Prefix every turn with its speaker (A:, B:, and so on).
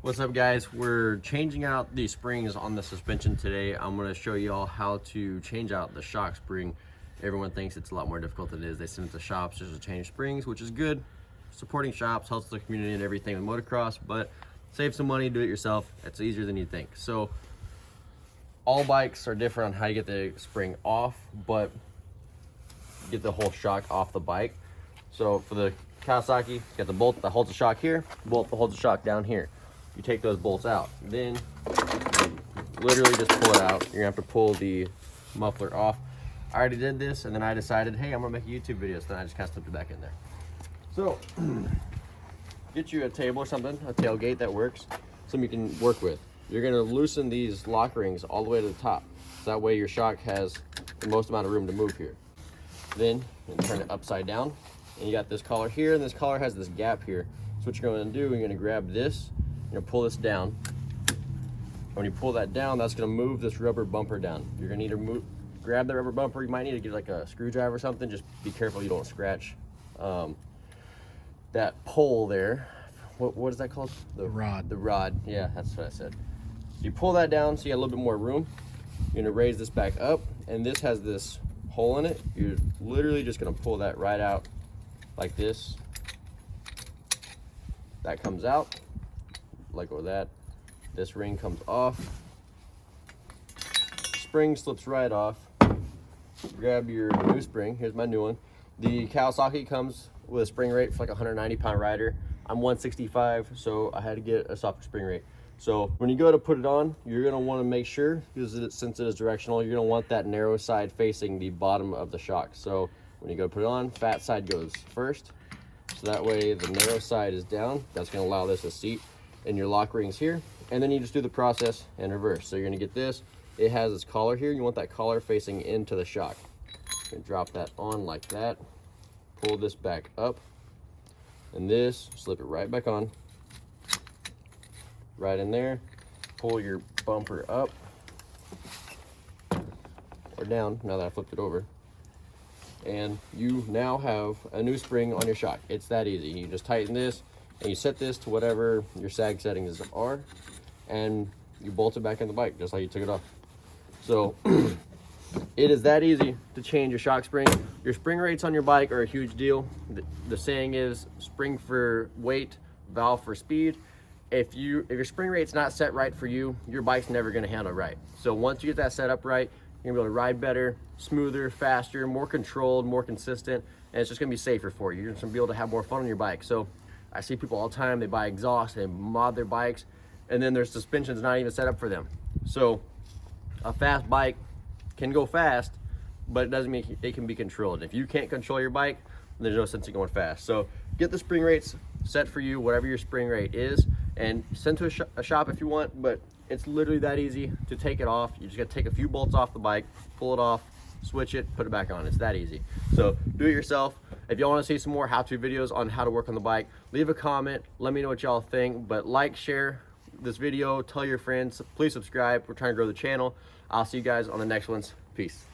A: What's up, guys? We're changing out the springs on the suspension today. I'm going to show you all how to change out the shock spring. Everyone thinks it's a lot more difficult than it is. They send it to shops just to change springs, which is good. Supporting shops helps the community and everything with motocross, but save some money, do it yourself. It's easier than you think. So all bikes are different on how you get the spring off, but get the whole shock off the bike. So for the Kawasaki, you got the bolt that holds the shock here, bolt that holds the shock down here. You take those bolts out, then literally just pull it out. You're gonna have to pull the muffler off. I already did this, and then I decided, hey, I'm gonna make a YouTube video, so then I just kind of slipped it back in there. So get you a table or something, a tailgate that works, something you can work with. You're gonna loosen these lock rings all the way to the top, so that way your shock has the most amount of room to move here. Then you turn it upside down, and you got this collar here, and this collar has this gap here. So what you're gonna do, you're gonna grab this, you're gonna pull this down. When you pull that down, that's gonna move this rubber bumper down. You're gonna need to grab the rubber bumper. You might need to get like a screwdriver or something. Just be careful you don't scratch that pole there. What is that called?
B: The rod.
A: The rod, yeah, that's what I said. So you pull that down so you got a little bit more room. You're gonna raise this back up, and this has this hole in it. You're literally just gonna pull that right out like this. That comes out. Let go of that. This ring comes off. Spring slips right off. Grab your new spring. Here's my new one. The Kawasaki comes with a spring rate for like a 190-pound rider. I'm 165, so I had to get a softer spring rate. So when you go to put it on, you're gonna wanna make sure, because since it is directional, you're gonna want that narrow side facing the bottom of the shock. So when you go to put it on, fat side goes first. So that way the narrow side is down. That's gonna allow this to seat in your lock rings here. And then you just do the process in reverse. So you're gonna get this. It has this collar here. You want that collar facing into the shock. You're gonna drop that on like that. Pull this back up. And this, slip it right back on. Right in there. Pull your bumper up. Or down, now that I flipped it over. And you now have a new spring on your shock. It's that easy. You just tighten this, and you set this to whatever your sag settings are, and you bolt it back in the bike just like you took it off. So it is that easy to change your shock spring. Your spring rates on your bike are a huge deal. The saying is spring for weight, valve for speed. If your spring rate's not set right for you, your bike's never gonna handle right. So once you get that set up right, you're gonna be able to ride better, smoother, faster, more controlled, more consistent, and it's just gonna be safer for you. You're just gonna be able to have more fun on your bike. So I see people all the time, they buy exhaust, they mod their bikes, and then their suspension's not even set up for them. So a fast bike can go fast, but it doesn't mean it can be controlled. If you can't control your bike, there's no sense in going fast. So get the spring rates set for you, whatever your spring rate is, and send to a shop if you want, but it's literally that easy to take it off. You just gotta take a few bolts off the bike, pull it off, switch it, put it back on. It's that easy. So do it yourself. If y'all wanna see some more how-to videos on how to work on the bike, leave a comment, let me know what y'all think, but like, share this video, tell your friends, please subscribe. We're trying to grow the channel. I'll see you guys on the next ones. Peace.